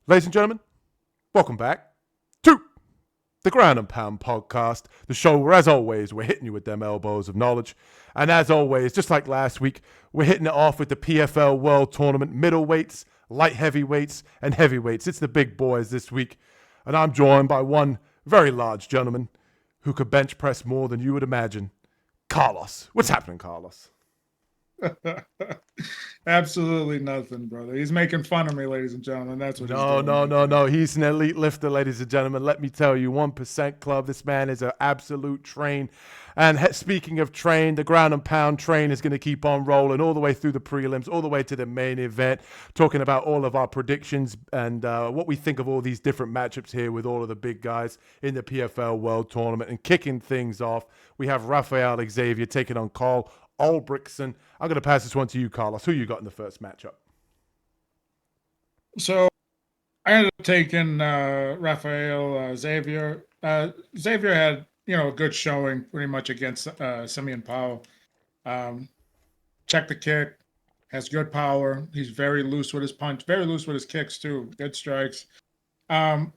Ladies and gentlemen, welcome back to the Ground and Pound podcast, the show where, as always, we're hitting you with them elbows of knowledge. And as always, just like last week, we're hitting it off with the PFL World Tournament middleweights, light heavyweights, and heavyweights. It's the big boys this week. And I'm joined by one very large gentleman who could bench press more than you would imagine, Carlos. What's happening, Carlos? Absolutely nothing, brother. He's making fun of me, ladies and gentlemen. That's what he's No, doing no, right no, there. no. He's an elite lifter, ladies and gentlemen. Let me tell you, 1% Club. This man is an absolute train. And speaking of train, the ground and pound train is going to keep on rolling all the way through the prelims, all the way to the main event, talking about all of our predictions and what we think of all these different matchups here with all of the big guys in the PFL World Tournament. And kicking things off, we have Rafael Xavier taking on Karl Albrektsson. I'm going to pass this one to you, Carlos. Who you got in the first matchup? So I ended up taking Rafael Xavier. Xavier had, a good showing pretty much against Simeon Powell. Um, Check the kick, has good power. He's very loose with his punch, very loose with his kicks too. Good strikes. Um,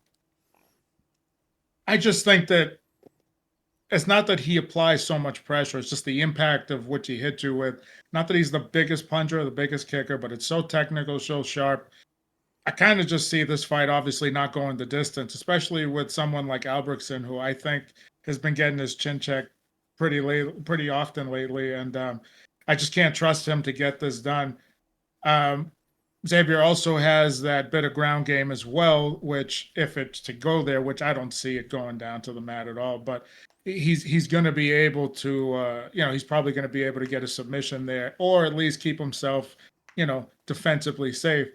I just think that it's not that he applies so much pressure. It's just the impact of what he hit you with. Not that he's the biggest puncher or the biggest kicker, but it's so technical, so sharp. I kind of just see this fight obviously not going the distance, especially with someone like Albrektsson, who I think has been getting his chin checked pretty often lately, and I just can't trust him to get this done. Um, Xavier also has that bit of ground game as well, which if it's to go there, which I don't see it going down to the mat at all, but he's going to be able to, he's probably going to be able to get a submission there, or at least keep himself, defensively safe.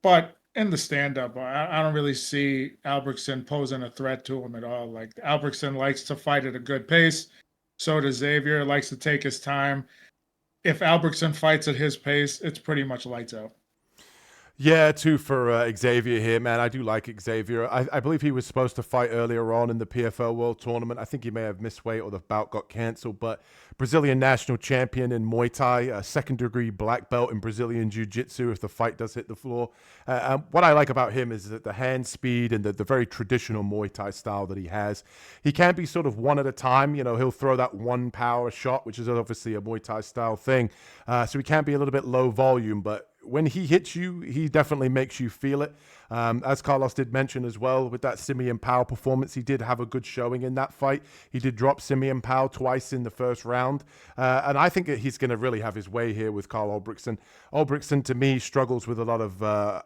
But in the stand-up, I don't really see Albrektsson posing a threat to him at all. Like Albrektsson likes to fight at a good pace. So does Xavier. Likes to take his time. If Albrektsson fights at his pace, it's pretty much lights out. Yeah, two for Xavier here, man. I do like Xavier. I believe he was supposed to fight earlier on in the PFL World Tournament. I think he may have missed weight or the bout got cancelled. But Brazilian national champion in Muay Thai, a second degree black belt in Brazilian Jiu Jitsu if the fight does hit the floor. What I like about him is that the hand speed and the very traditional Muay Thai style that he has. He can be sort of one at a time. He'll throw that one power shot, which is obviously a Muay Thai style thing. So he can be a little bit low volume, but when he hits you, he definitely makes you feel it. As Carlos did mention as well, with that Simeon Powell performance, he did have a good showing in that fight. He did drop Simeon Powell twice in the first round. And I think that he's going to really have his way here with Karl Albrektsson. Albrektsson, to me, struggles with a lot of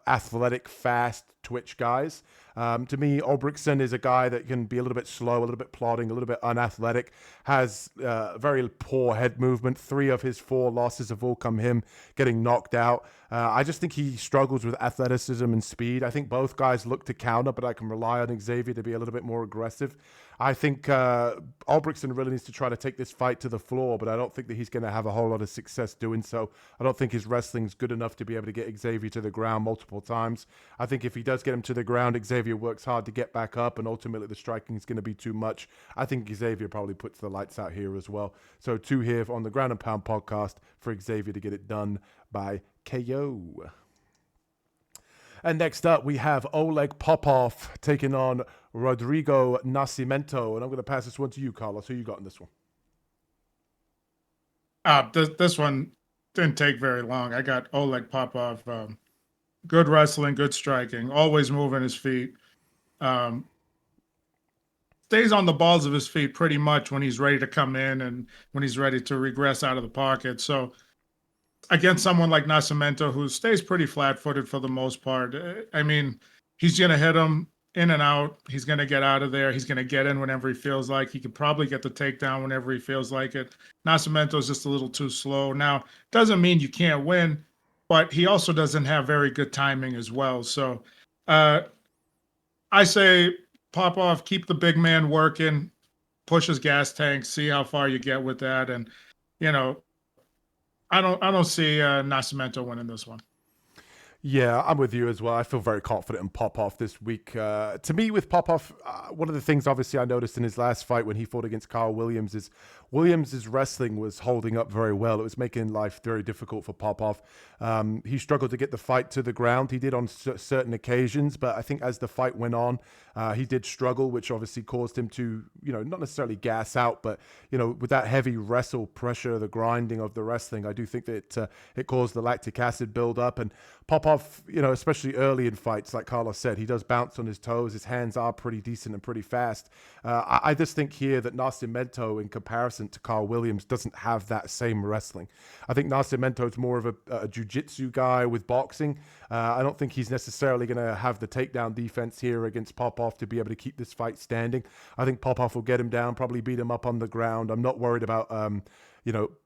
athletic, fast twitch guys. To me, Albrektsson is a guy that can be a little bit slow, a little bit plodding, a little bit unathletic, has very poor head movement. 3 of his 4 losses have all come him getting knocked out. I just think he struggles with athleticism and speed. I think both guys look to counter, but I can rely on Xavier to be a little bit more aggressive. I think Albrektsson really needs to try to take this fight to the floor, but I don't think that he's going to have a whole lot of success doing so. I don't think his wrestling's good enough to be able to get Xavier to the ground multiple times. I think if he does get him to the ground, Xavier works hard to get back up, and ultimately the striking is going to be too much. I think Xavier probably puts the lights out here as well. So 2 here on the Ground and Pound podcast for Xavier to get it done by KO. And next up, we have Oleg Popov taking on Rodrigo Nascimento. And I'm going to pass this one to you, Carlos. Who you got in this one? This one didn't take very long. I got Oleg Popov. Good wrestling, good striking, always moving his feet. Um, Stays on the balls of his feet pretty much when he's ready to come in and when he's ready to regress out of the pocket. So against someone like Nascimento, who stays pretty flat-footed for the most part, I mean, he's going to hit him in and out. He's going to get out of there. He's going to get in whenever he feels like. He could probably get the takedown whenever he feels like it. Nascimento is just a little too slow. Now, doesn't mean you can't win, but he also doesn't have very good timing as well. So uh, I say Popov, keep the big man working, push his gas tank, see how far you get with that. And, you know, I don't see Nascimento winning this one. Yeah, I'm with you as well. I feel very confident in Popov this week. To me, with Popov, one of the things obviously I noticed in his last fight when he fought against Carl Williams is Williams' wrestling was holding up very well. It was making life very difficult for Popov. He struggled to get the fight to the ground. He did on certain occasions, but I think as the fight went on, he did struggle, which obviously caused him to, not necessarily gas out, but, with that heavy wrestle pressure, the grinding of the wrestling, I do think that it caused the lactic acid buildup. And Popov, especially early in fights, like Carlos said, he does bounce on his toes. His hands are pretty decent and pretty fast. I just think here that Nascimento, in comparison to Carl Williams, doesn't have that same wrestling. I think Nascimento is more of a jiu-jitsu guy with boxing. I don't think he's necessarily going to have the takedown defense here against Popov to be able to keep this fight standing. I think Popov will get him down, probably beat him up on the ground. I'm not worried about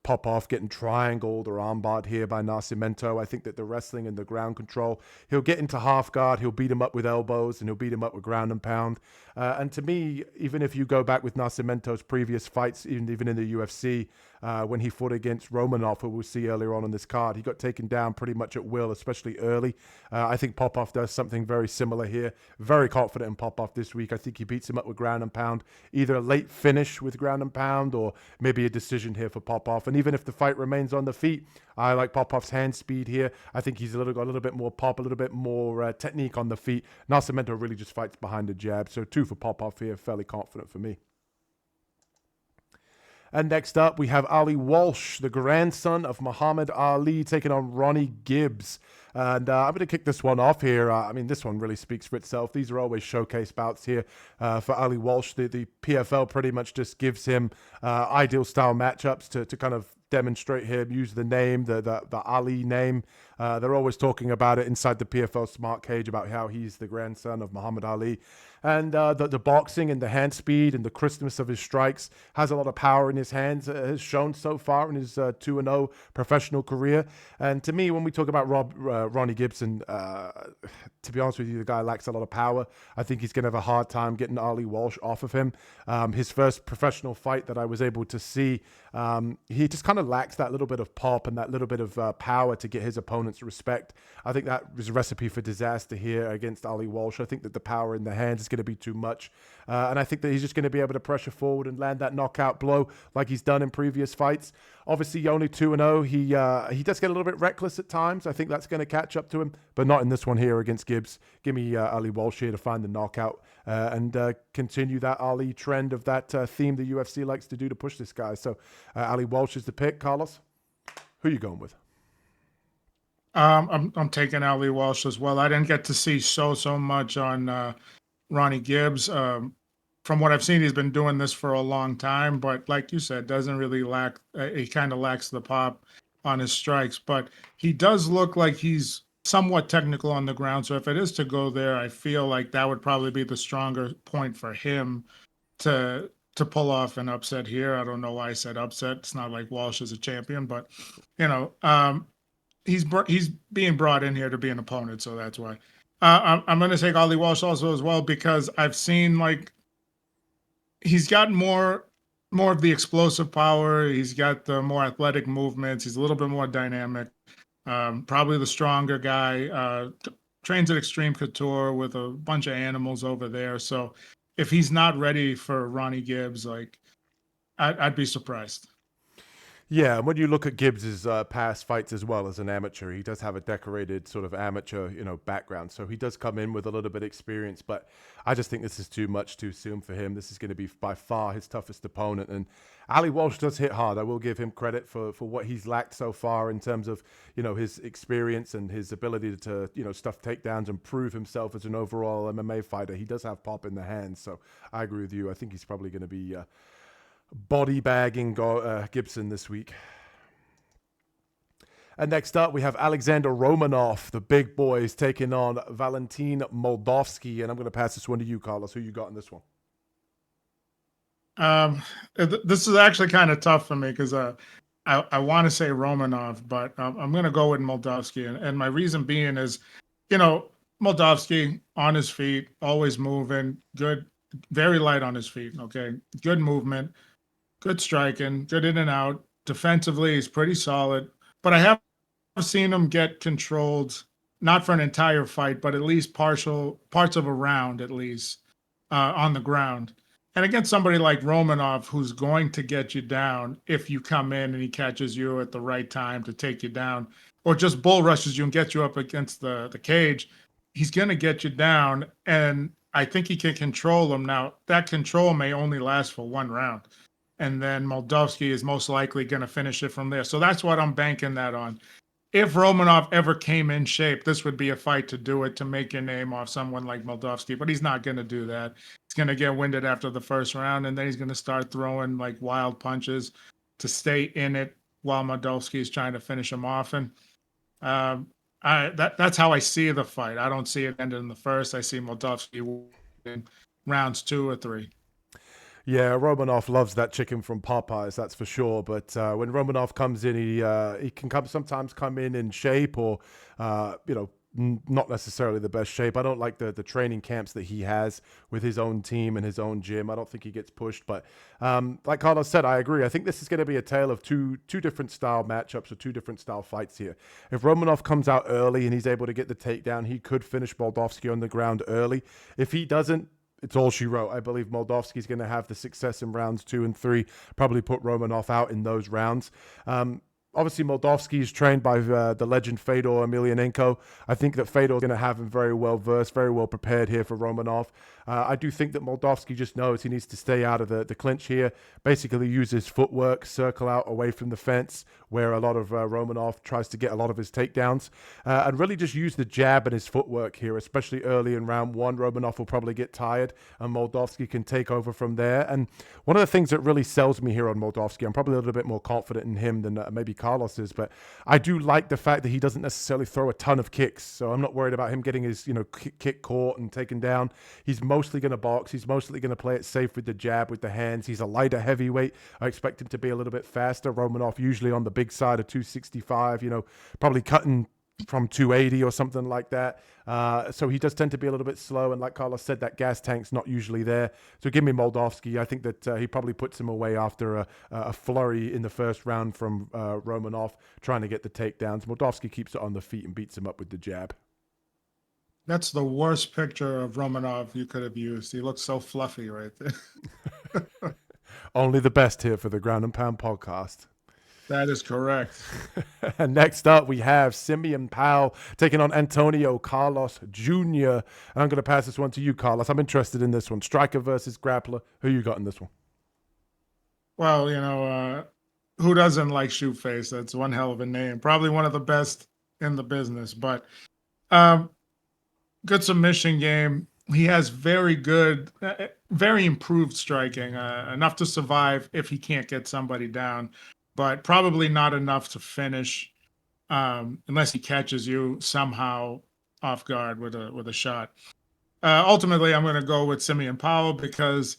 Popov getting triangled or armbarred here by Nascimento. I think that the wrestling and the ground control, he'll get into half guard, he'll beat him up with elbows, and he'll beat him up with ground and pound. And to me, even if you go back with Nascimento's previous fights, even in the UFC, when he fought against Romanov, who we'll see earlier on this card, he got taken down pretty much at will, especially early. I think Popov does something very similar here. Very confident in Popov this week. I think he beats him up with ground and pound, either a late finish with ground and pound or maybe a decision here for Popov. And even if the fight remains on the feet, I like Popov's hand speed here. I think he's got a little bit more pop, a little bit more technique on the feet. Nascimento really just fights behind the jab. So 2 for Popov here, fairly confident for me. And next up, we have Ali Walsh, the grandson of Muhammad Ali, taking on Ronnie Gibbs. And I'm going to kick this one off here. This one really speaks for itself. These are always showcase bouts here for Ali Walsh. The PFL pretty much just gives him ideal style matchups to kind of demonstrate him, use the name, the Ali name. They're always talking about it inside the PFL Smart Cage about how he's the grandson of Muhammad Ali. And the boxing and the hand speed and the crispness of his strikes, has a lot of power in his hands, has shown so far in his 2-0 professional career. And to me, when we talk about Ronnie Gibson, to be honest with you, the guy lacks a lot of power. I think he's going to have a hard time getting Ali Walsh off of him. His first professional fight that I was able to see, he just kind of lacks that little bit of pop and that little bit of power to get his opponent's respect. I think that was a recipe for disaster here against Ali Walsh. I think that the power in the hands is going to be too much. And I think that he's just going to be able to pressure forward and land that knockout blow like he's done in previous fights. Obviously, only 2-0. He does get a little bit reckless at times. I think that's going to catch up to him, but not in this one here against Gibbs. Give me Ali Walsh here to find the knockout and continue that Ali trend of that theme the UFC likes to do to push this guy. So Ali Walsh is the pick. Carlos, who are you going with? I'm taking Ali Walsh as well. I didn't get to see so much on Ronnie Gibbs. From what I've seen, he's been doing this for a long time, but like you said, doesn't really lack. He kind of lacks the pop on his strikes, but he does look like he's somewhat technical on the ground. So if it is to go there, I feel like that would probably be the stronger point for him to pull off an upset here. I don't know why I said upset. It's not like Walsh is a champion, but he's being brought in here to be an opponent, so that's why. I'm going to take Ali Walsh also as well, because I've seen he's got more of the explosive power. He's got the more athletic movements. He's a little bit more dynamic. Probably the stronger guy. Trains at Extreme Couture with a bunch of animals over there. So if he's not ready for Ronnie Gibbs, I'd be surprised. Yeah, when you look at Gibbs's past fights as well as an amateur, he does have a decorated sort of amateur, background. So he does come in with a little bit of experience, but I just think this is too much too soon for him. This is going to be by far his toughest opponent. And Ali Walsh does hit hard. I will give him credit for what he's lacked so far in terms of, his experience and his ability to, stuff takedowns and prove himself as an overall MMA fighter. He does have pop in the hands. So I agree with you. I think he's probably going to be body bagging Gibson this week. And next up, we have Alexandr Romanov, the big boys, taking on Valentin Moldavsky. And I'm going to pass this one to you, Carlos. Who you got in this one? This is actually kind of tough for me because I want to say Romanov, but I'm going to go with Moldavsky. And my reason being is, Moldavsky on his feet, always moving, good, very light on his feet, okay? Good movement. Good striking, good in and out. Defensively, he's pretty solid. But I have seen him get controlled not for an entire fight, but at least parts of a round at least on the ground. And against somebody like Romanov, who's going to get you down if you come in and he catches you at the right time to take you down, or just bull rushes you and gets you up against the cage, he's going to get you down. And I think he can control him. Now, that control may only last for one round. And then Moldavsky is most likely going to finish it from there. So that's what I'm banking that on. If Romanov ever came in shape, this would be a fight to do it, to make your name off someone like Moldavsky, but he's not going to do that. He's going to get winded after the first round, and then he's going to start throwing like wild punches to stay in it while Moldavsky is trying to finish him off. And that's how I see the fight. I don't see it ending in the first. I see Moldavsky in rounds 2 or 3. Yeah, Romanov loves that chicken from Popeyes, that's for sure. But when Romanov comes in, he can sometimes come in shape, or not necessarily the best shape. I don't like the training camps that he has with his own team and his own gym. I don't think he gets pushed. But like Carlos said, I agree. I think this is going to be a tale of two different style matchups, or two different style fights here. If Romanov comes out early and he's able to get the takedown, he could finish Moldavsky on the ground early. If he doesn't, it's all she wrote. I believe Moldavsky's going to have the success in rounds 2 and 3, probably put Romanov out in those rounds. Obviously, Moldavsky is trained by the legend Fedor Emelianenko. I think that Fedor's going to have him very well versed, very well prepared here for Romanov. I do think that Moldavsky just knows he needs to stay out of the clinch here, basically use his footwork, circle out away from the fence, where a lot of Romanov tries to get a lot of his takedowns, and really just use the jab and his footwork here, especially early in round 1. Romanov will probably get tired, and Moldavsky can take over from there. And one of the things that really sells me here on Moldavsky, I'm probably a little bit more confident in him than maybe Carlos is, but I do like the fact that he doesn't necessarily throw a ton of kicks, so I'm not worried about him getting his kick caught and taken down. He's mostly going to box. He's mostly going to play it safe with the jab, with the hands. He's a lighter heavyweight. I expect him to be a little bit faster. Romanov usually on the big side of 265, probably cutting from 280 or something like that. So he does tend to be a little bit slow. And like Carlos said, that gas tank's not usually there. So give me Moldavsky. I think that he probably puts him away after a flurry in the first round from Romanov trying to get the takedowns. Moldavsky keeps it on the feet and beats him up with the jab. That's the worst picture of Romanov you could have used. He looks so fluffy right there. Only the best here for the Ground and Pound podcast. That is correct. And next up, we have Simeon Powell taking on Antônio Carlos Jr. And I'm going to pass this one to you, Carlos. I'm interested in this one. Striker versus grappler. Who you got in this one? Well, who doesn't like Shootface? That's one hell of a name. Probably one of the best in the business. But good submission game. He has very good, very improved striking, enough to survive if he can't get somebody down, but probably not enough to finish unless he catches you somehow off guard with a shot. Ultimately, I'm going to go with Simeon Powell because,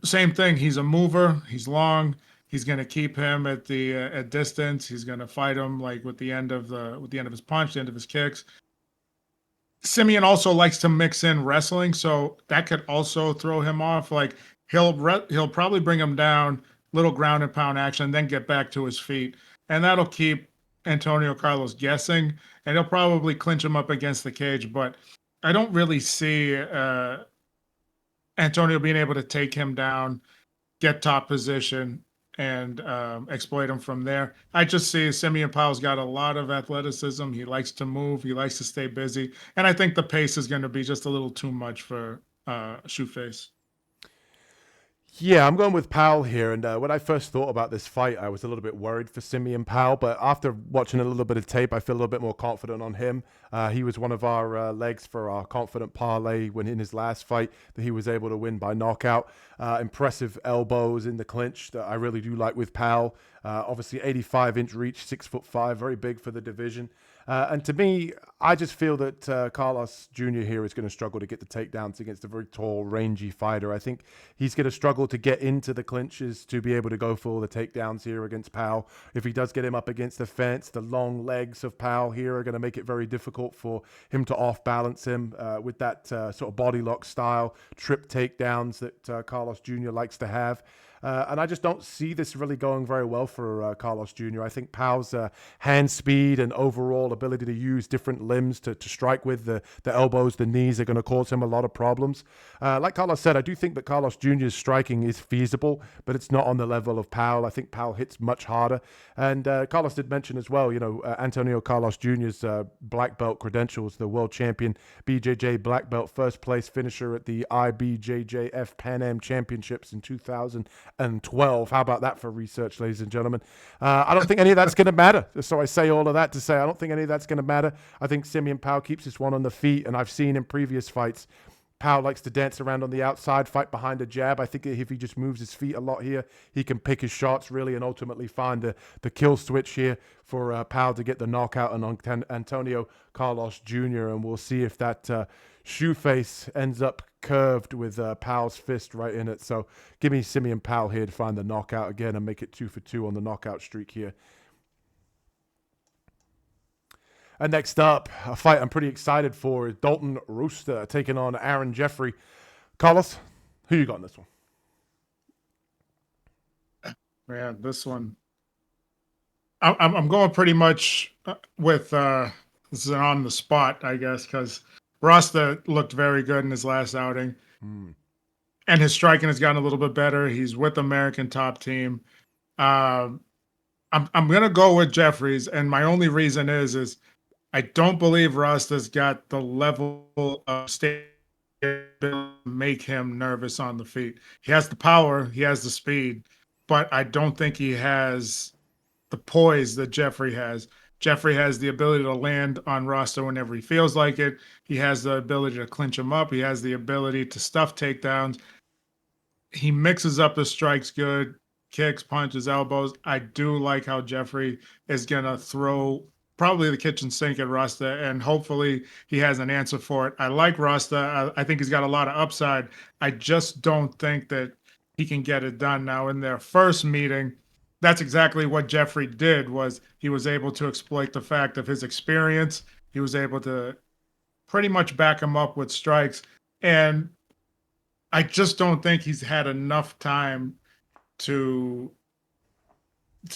same thing. He's a mover. He's long. He's going to keep him at distance. He's going to fight him like with the end of his punch, the end of his kicks. Simeon also likes to mix in wrestling, so that could also throw him off. Like he'll probably bring him down, little ground and pound action, then get back to his feet, and that'll keep Antônio Carlos guessing, and he'll probably clinch him up against the cage. But I don't really see Antônio being able to take him down, get top position, and exploit him from there. I just see Simeon Powell's got a lot of athleticism. He likes to move. He likes to stay busy. And I think the pace is going to be just a little too much for Shootface. Yeah, I'm going with Powell here. And when I first thought about this fight, I was a little bit worried for Simeon Powell. But after watching a little bit of tape, I feel a little bit more confident on him. He was one of our legs for our confident parlay when in his last fight that he was able to win by knockout. Impressive elbows in the clinch that I really do like with Powell. Obviously, 85-inch reach, 6'5", very big for the division. And to me, I just feel that Carlos Jr. here is going to struggle to get the takedowns against a very tall, rangy fighter. I think he's going to struggle to get into the clinches to be able to go for all the takedowns here against Powell. If he does get him up against the fence, the long legs of Powell here are going to make it very difficult for him to off-balance him with that sort of body lock style, trip takedowns that Carlos Jr. likes to have. And I just don't see this really going very well for Carlos Jr. I think Powell's hand speed and overall ability to use different limbs to strike with, the elbows, the knees, are going to cause him a lot of problems. Like Carlos said, I do think that Carlos Jr.'s striking is feasible, but it's not on the level of Powell. I think Powell hits much harder. And Carlos did mention as well, Antônio Carlos Jr.'s black belt credentials, the world champion, BJJ black belt, first place finisher at the IBJJF Pan Am Championships in 2012. How about that for research, ladies and gentlemen? I don't think any of that's going to matter. So I say all of that to say I don't think any of that's going to matter. I think Simeon Powell keeps his one on the feet, and I've seen in previous fights, Powell likes to dance around on the outside, fight behind a jab. I think if he just moves his feet a lot here, he can pick his shots really and ultimately find the kill switch here for Powell to get the knockout on Antônio Carlos Jr. And we'll see if that shoe face ends up curved with Powell's fist right in it. So give me Simeon Powell here to find the knockout again and make it 2 for 2 on the knockout streak here. And next up, a fight I'm pretty excited for is Dalton Rosta taking on Aaron Jeffery. Carlos, who you got in this one? Yeah, this one. I'm going pretty much with this is on the spot, I guess, because Rosta looked very good in his last outing. And his striking has gotten a little bit better. He's with the American top team. I'm gonna go with Jeffries, and my only reason is I don't believe Rosta's got the level of state to make him nervous on the feet. He has the power, he has the speed, but I don't think he has the poise that Jeffery has. Jeffery has the ability to land on Rosta whenever he feels like it. He has the ability to clinch him up. He has the ability to stuff takedowns. He mixes up the strikes good, kicks, punches, elbows. I do like how Jeffery is going to throw probably the kitchen sink at Rosta, and hopefully he has an answer for it. I like Rosta. I think he's got a lot of upside. I just don't think that he can get it done. Now, in their first meeting, that's exactly what Jeffery did. Was he was able to exploit the fact of his experience. He was able to pretty much back him up with strikes. And I just don't think he's had enough time to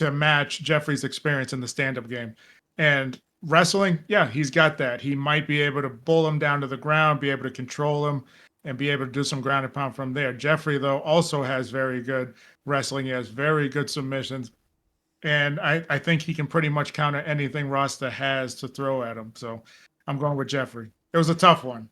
match Jeffery's experience in the stand-up game. And wrestling, yeah, he's got that. He might be able to bull him down to the ground, be able to control him, and be able to do some ground and pound from there. Jeffery, though, also has very good wrestling. He has very good submissions. And I think he can pretty much counter anything Rosta has to throw at him. So I'm going with Jeffery. It was a tough one.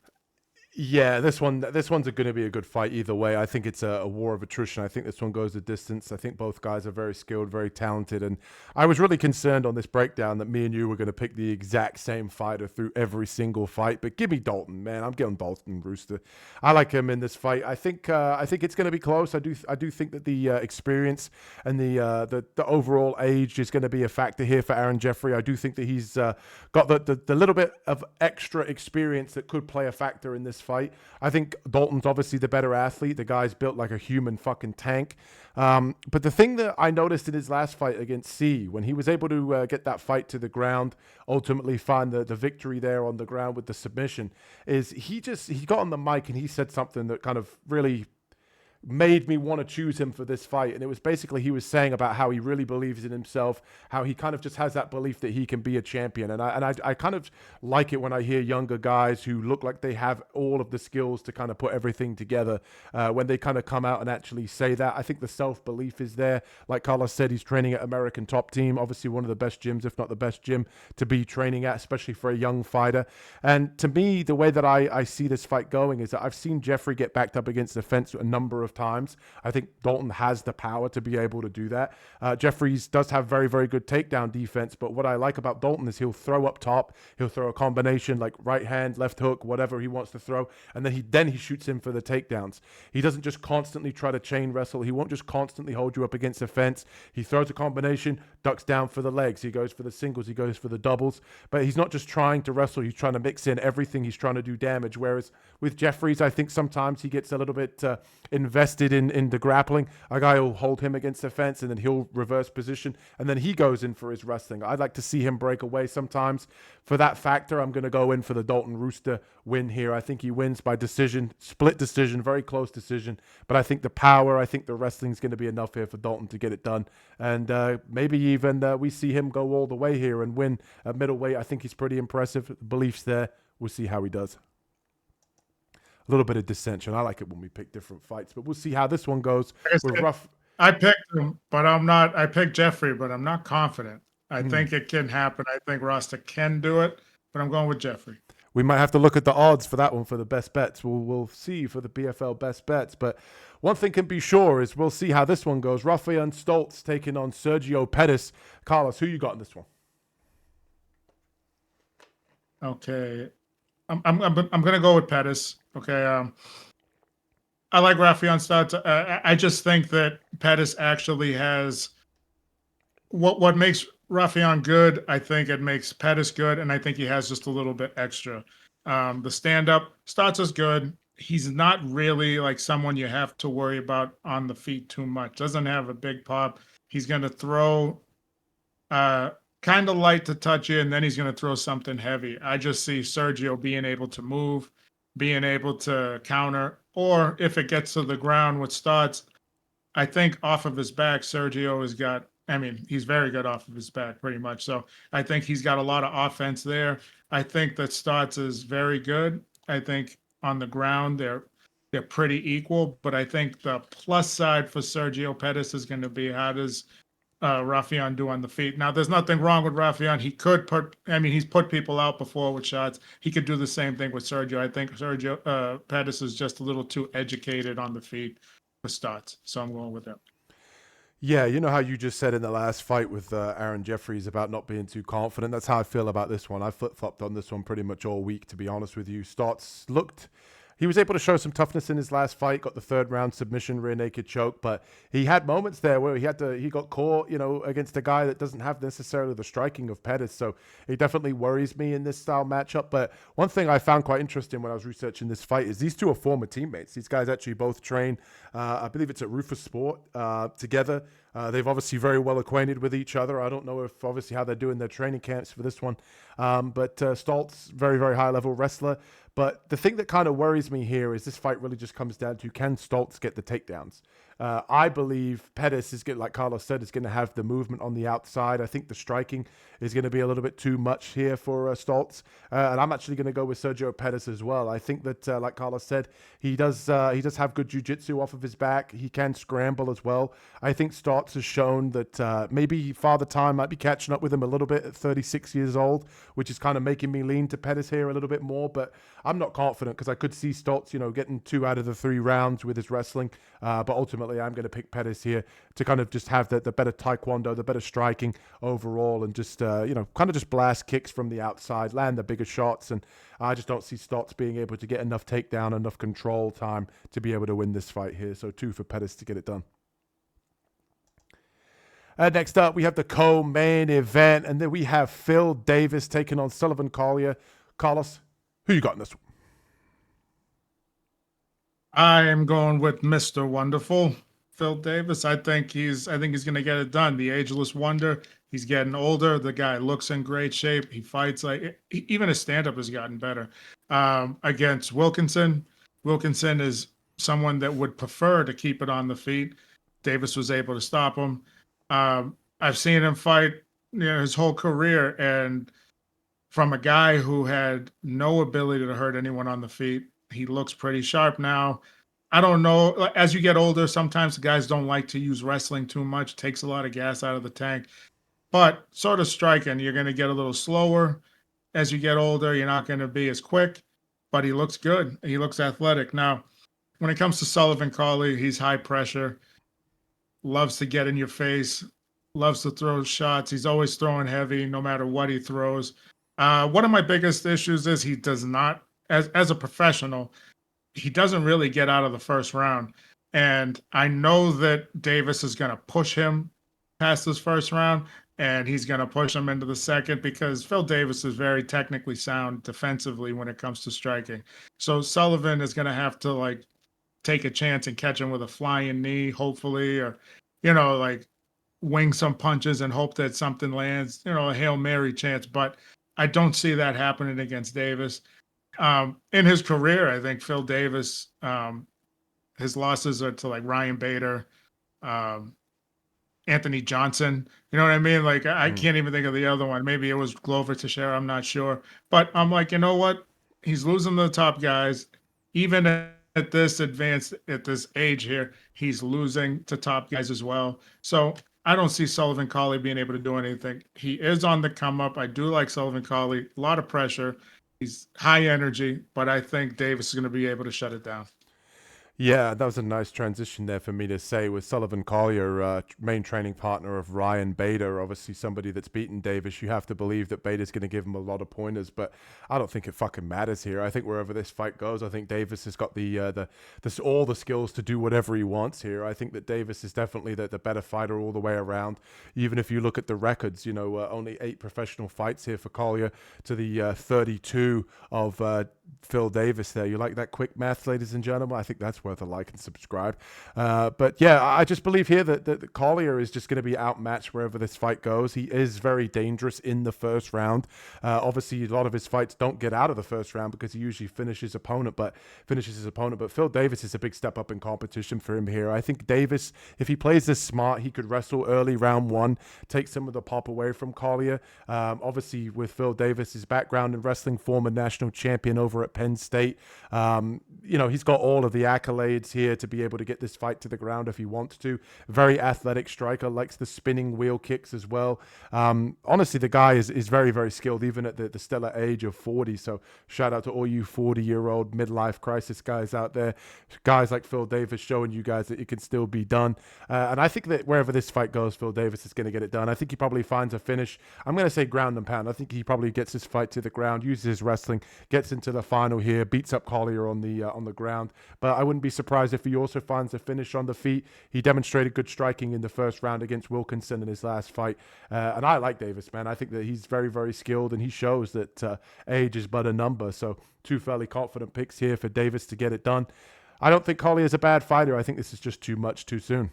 Yeah, this one's going to be a good fight either way. I think it's a war of attrition. I think this one goes the distance. I think both guys are very skilled, very talented. And I was really concerned on this breakdown that me and you were going to pick the exact same fighter through every single fight. But give me Dalton, man. I'm getting Dalton Rosta. I like him in this fight. I think it's going to be close. I do think that the experience and the overall age is going to be a factor here for Aaron Jeffery. I do think that he's got the little bit of extra experience that could play a factor in this fight. I think Dalton's obviously the better athlete. The guy's built like a human fucking tank. But the thing that I noticed in his last fight against C, when he was able to get that fight to the ground, ultimately find the victory there on the ground with the submission, is he got on the mic and he said something that kind of really made me want to choose him for this fight. And it was basically, he was saying about how he really believes in himself, how he kind of just has that belief that he can be a champion. And I kind of like it when I hear younger guys who look like they have all of the skills to kind of put everything together, when they kind of come out and actually say that. I think the self-belief is there. Like Carlos said, he's training at American Top Team, obviously one of the best gyms, if not the best gym to be training at, especially for a young fighter. And to me, the way that I see this fight going is that I've seen Jeffery get backed up against the fence a number of times. I think Dalton has the power to be able to do that. Jeffries does have very, very good takedown defense, but what I like about Dalton is he'll throw up top, he'll throw a combination like right hand, left hook, whatever he wants to throw, and then he shoots in for the takedowns. He doesn't just constantly try to chain wrestle. He won't just constantly hold you up against the fence. He throws a combination, ducks down for the legs. He goes for the singles, he goes for the doubles, but he's not just trying to wrestle. He's trying to mix in everything. He's trying to do damage, whereas with Jeffries, I think sometimes he gets a little bit invested invested in the grappling. A guy will hold him against the fence, and then he'll reverse position, and then he goes in for his wrestling. I'd like to see him break away sometimes. For that factor, I'm going to go in for the Dalton Rosta win here. I think he wins by decision, split decision, very close decision. But I think the power, I think the wrestling is going to be enough here for Dalton to get it done. And maybe even we see him go all the way here and win at middleweight. I think he's pretty impressive. Beliefs there. We'll see how he does. A little bit of dissension. I like it when we pick different fights, but we'll see how this one goes. I picked him, but I'm not. I picked Jeffery, but I'm not confident. I think it can happen. I think Rosta can do it, but I'm going with Jeffery. We might have to look at the odds for that one for the best bets. We'll see for the PFL best bets. But one thing can be sure is we'll see how this one goes. Rafael Stots taking on Sergio Pettis. Carlos, who you got in this one? Okay, I'm gonna go with Pettis. Okay, I like Raufeon Stots. I just think that Pettis actually has what makes Raufeon good. I think it makes Pettis good, and I think he has just a little bit extra. The stand-up, Stots is good. He's not really like someone you have to worry about on the feet too much. Doesn't have a big pop. He's going to throw kind of light to touch you, and then he's going to throw something heavy. I just see Sergio being able to move, being able to counter, or if it gets to the ground with Stots, I think off of his back, Sergio has got, I mean, he's very good off of his back pretty much. So I think he's got a lot of offense there. I think that Stots is very good. I think on the ground, they're pretty equal, but I think the plus side for Sergio Pettis is going to be how does Raufeon do on the feet. Now, there's nothing wrong with Raufeon. He could put, I mean, he's put people out before with shots. He could do the same thing with Sergio. I think Sergio Pettis is just a little too educated on the feet for Stots. So I'm going with him. Yeah, you know how you just said in the last fight with Aaron Jeffries about not being too confident? That's how I feel about this one. I flip-flopped on this one pretty much all week, to be honest with you. Stots he was able to show some toughness in his last fight, got the third round submission, rear naked choke, but he had moments there where he got caught, against a guy that doesn't have necessarily the striking of Pettis. So it definitely worries me in this style matchup. But one thing I found quite interesting when I was researching this fight is these two are former teammates. These guys actually both train, I believe it's at Rufus Sport, together. They've obviously very well acquainted with each other. I don't know if obviously how they're doing their training camps for this one. But Stots, very, very high level wrestler. But the thing that kind of worries me here is this fight really just comes down to, can Stots get the takedowns? I believe Pettis is like Carlos said, is going to have the movement on the outside. I think the striking is going to be a little bit too much here for Stots. And I'm actually going to go with Sergio Pettis as well. I think that, like Carlos said, he does have good jiu-jitsu off of his back. He can scramble as well. I think Stots has shown that maybe Father Time might be catching up with him a little bit at 36 years old, which is kind of making me lean to Pettis here a little bit more. But I'm not confident because I could see Stots, getting 2 out of the 3 rounds with his wrestling. But ultimately, I'm going to pick Pettis here to kind of just have the better taekwondo, the better striking overall, and just, kind of just blast kicks from the outside, land the bigger shots. And I just don't see Stots being able to get enough takedown, enough control time to be able to win this fight here. So 2 for Pettis to get it done. Next up, we have the co-main event, and then we have Phil Davis taking on Sullivan Collier. Carlos, who you got in this one? I am going with Mr. Wonderful, Phil Davis. I think he's going to get it done. The ageless wonder. He's getting older. The guy looks in great shape. He fights even his stand-up has gotten better. Against Wilkinson. Wilkinson is someone that would prefer to keep it on the feet. Davis was able to stop him. I've seen him fight, his whole career, and from a guy who had no ability to hurt anyone on the feet, he looks pretty sharp now. I don't know. As you get older, sometimes the guys don't like to use wrestling too much. It takes a lot of gas out of the tank. But sort of striking, you're going to get a little slower. As you get older, you're not going to be as quick. But he looks good. He looks athletic. Now, when it comes to Sullivan Cauley, he's high pressure. Loves to get in your face. Loves to throw shots. He's always throwing heavy no matter what he throws. One of my biggest issues is he does not, as a professional, he doesn't really get out of the first round. And I know that Davis is going to push him past this first round, and he's going to push him into the second because Phil Davis is very technically sound defensively when it comes to striking. So Sullivan is going to have to take a chance and catch him with a flying knee, hopefully, or, you know, like wing some punches and hope that something lands, you know, a Hail Mary chance. But I don't see that happening against Davis. In his career, I think Phil Davis, his losses are to like Ryan Bader, um, Anthony Johnson. You know what I mean? Like I can't even think of the other one. Maybe it was Glover Teixeira. I'm not sure. But I'm like, you know what? He's losing the top guys. Even at this at this age here, he's losing to top guys as well. So I don't see Sullivan Cauley being able to do anything. He is on the come up. I do like Sullivan Cauley. A lot of pressure. He's high energy, but I think Davis is going to be able to shut it down. Yeah, that was a nice transition there for me to say with Sullivan Collier, main training partner of Ryan Bader, obviously somebody that's beaten Davis. You have to believe that Bader's going to give him a lot of pointers, but I don't think it fucking matters here. I think wherever this fight goes, I think Davis has got all the skills to do whatever he wants here. I think that Davis is definitely the better fighter all the way around. Even if you look at the records, you know, only 8 professional fights here for Collier to the 32 of Phil Davis there. You like that quick math, ladies and gentlemen? I think that's worth a like and subscribe. But yeah, I just believe here that Collier is just going to be outmatched wherever this fight goes. He is very dangerous in the first round. Obviously, a lot of his fights don't get out of the first round because he usually finishes his opponent. But Phil Davis is a big step up in competition for him here. I think Davis, if he plays this smart, he could wrestle early round 1, take some of the pop away from Collier. Obviously, with Phil Davis's background in wrestling, former national champion over at Penn State, you know, he's got all of the accolades here to be able to get this fight to the ground if he wants to. Very athletic striker, likes the spinning wheel kicks as well. Honestly, the guy is very, very skilled, even at the stellar age of 40. So shout out to all you 40-year-old midlife crisis guys out there. Guys like Phil Davis showing you guys that it can still be done. And I think that wherever this fight goes, Phil Davis is going to get it done. I think he probably finds a finish. I'm going to say ground and pound. I think he probably gets this fight to the ground, uses his wrestling, gets into the final here, beats up Collier on the ground. But I wouldn't be surprised if he also finds a finish on the feet. He demonstrated good striking in the first round against Wilkinson in his last fight. And I like Davis, man. I think that he's very, very skilled, and he shows that age is but a number. So 2 fairly confident picks here for Davis to get it done. I don't think Collier is a bad fighter. I think this is just too much too soon.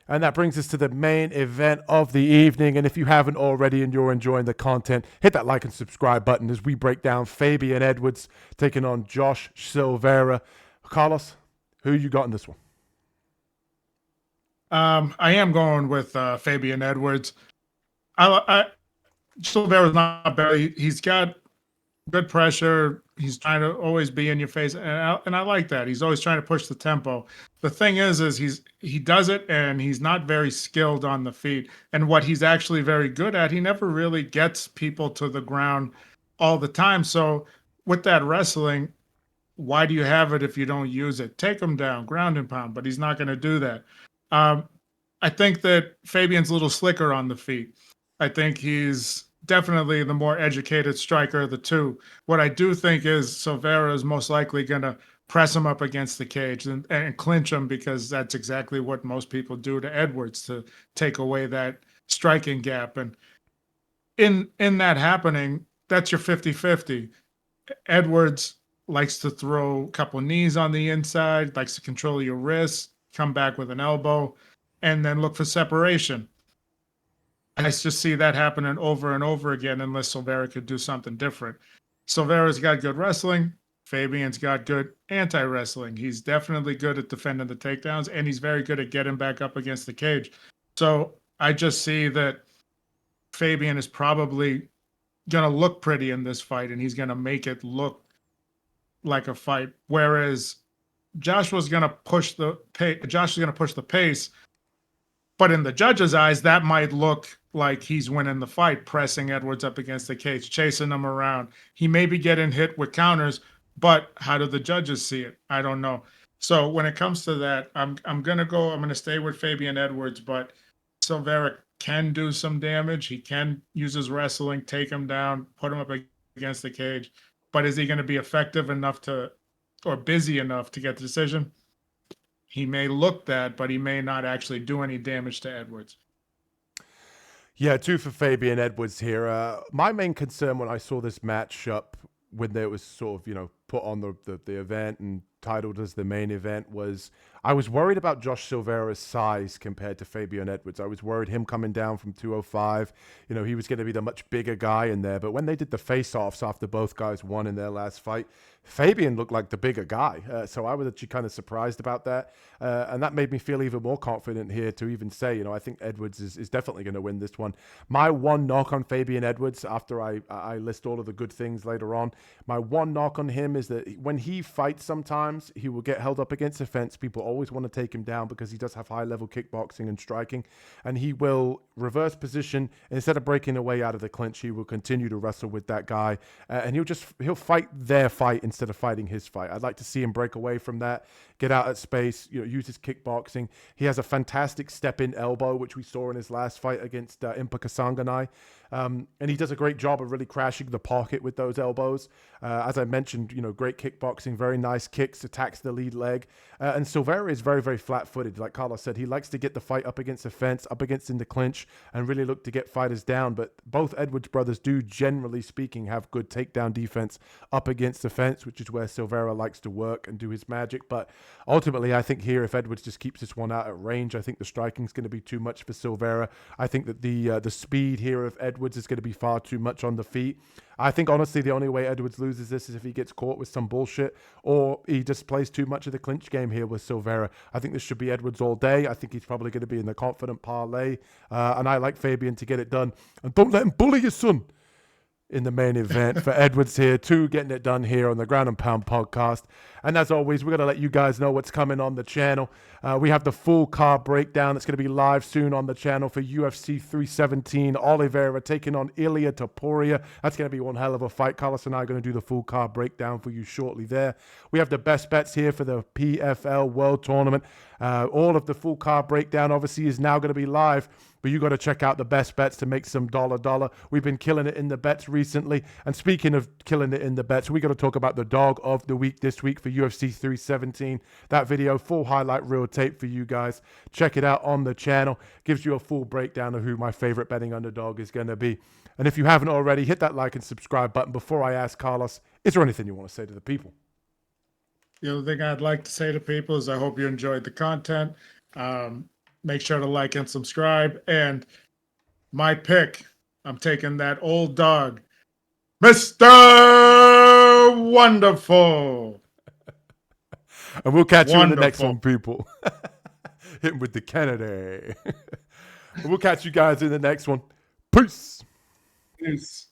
And that brings us to the main event of the evening. And if you haven't already and you're enjoying the content, hit that like and subscribe button as we break down Fabian Edwards taking on Josh Silveira. Carlos, who you got in this one? I am going with Fabian Edwards. Silveira's not bad. He's got good pressure. He's trying to always be in your face, and I like that. He's always trying to push the tempo. The thing is he does it, and he's not very skilled on the feet. And what he's actually very good at, he never really gets people to the ground all the time. So with that wrestling, why do you have it if you don't use it? Take him down, ground and pound. But he's not going to do that. I think that Fabian's a little slicker on the feet. I think he's definitely the more educated striker of the two. What I do think is Silveira is most likely going to press him up against the cage and clinch him, because that's exactly what most people do to Edwards, to take away that striking gap. And in that happening, that's your 50-50. Edwards likes to throw a couple knees on the inside, likes to control your wrists, come back with an elbow, and then look for separation. I just see that happening over and over again unless Silveira could do something different. Silveira's got good wrestling. Fabian's got good anti-wrestling. He's definitely good at defending the takedowns, and he's very good at getting back up against the cage. So I just see that Fabian is probably going to look pretty in this fight, and he's going to make it look like a fight. Whereas Josh was going to push the pace, but in the judge's eyes, that might look like he's winning the fight, pressing Edwards up against the cage, chasing him around. He may be getting hit with counters, but how do the judges see it? I don't know. So when it comes to that, I'm going to stay with Fabian Edwards, but Silveira can do some damage. He can use his wrestling, take him down, put him up against the cage. But is he going to be effective enough or busy enough to get the decision? He may look that, but he may not actually do any damage to Edwards. Yeah, 2 for Fabian Edwards here. My main concern when I saw this matchup, when there was sort of, put on the event and titled as the main event was I was worried about Josh Silveira's size compared to Fabian Edwards. I was worried him coming down from 205. You know, he was going to be the much bigger guy in there. But when they did the face-offs after both guys won in their last fight, Fabian looked like the bigger guy. So I was actually kind of surprised about that. And that made me feel even more confident here to even say, you know, I think Edwards is definitely going to win this one. My one knock on Fabian Edwards, after I list all of the good things later on, my one knock on him is that when he fights sometimes, he will get held up against the fence. People always want to take him down because he does have high-level kickboxing and striking. And he will reverse position. Instead of breaking away out of the clinch, he will continue to wrestle with that guy. And he'll fight their fight instead of fighting his fight. I'd like to see him break away from that, get out at space, you know, use his kickboxing. He has a fantastic step-in elbow, which we saw in his last fight against Impa Kasanganay. And he does a great job of really crashing the pocket with those elbows. As I mentioned, you know, great kickboxing, very nice kicks, attacks the lead leg. And Silveira is very, very flat-footed. Like Carlos said, he likes to get the fight up against the fence, up against in the clinch, and really look to get fighters down. But both Edwards brothers do, generally speaking, have good takedown defense up against the fence, which is where Silveira likes to work and do his magic. But ultimately, I think here, if Edwards just keeps this one out at range, I think the striking is going to be too much for Silveira. I think that the speed here of Edwards is going to be far too much on the feet. I think, honestly, the only way Edwards loses this is if he gets caught with some bullshit or he just plays too much of the clinch game here with Silveira. I think this should be Edwards all day. I think he's probably going to be in the confident parlay. And I like Fabian to get it done. And don't let him bully your son in the main event for Edwards here, too, getting it done here on the Ground and Pound podcast. And as always, we're going to let you guys know what's coming on the channel. We have the full card breakdown that's going to be live soon on the channel for UFC 317. Oliveira taking on Ilia Topuria. That's going to be one hell of a fight. Carlos and I are going to do the full card breakdown for you shortly there. We have the best bets here for the PFL World Tournament. All of the full card breakdown, obviously, is now going to be live. But you got to check out the best bets to make some dollar. We've been killing it in the bets recently. And speaking of killing it in the bets, we got to talk about the dog of the week this week for UFC 317. That video, full highlight reel tape for you guys. Check it out on the channel. Gives you a full breakdown of who my favorite betting underdog is going to be. And if you haven't already, hit that like and subscribe button. Before I ask Carlos, is there anything you want to say to the people? The other thing I'd like to say to people is I hope you enjoyed the content. Make sure to like and subscribe. And my pick, I'm taking that old dog, Mr. Wonderful. And we'll catch you in the next one, people. Hit him with the Kennedy. We'll catch you guys in the next one. Peace. Peace.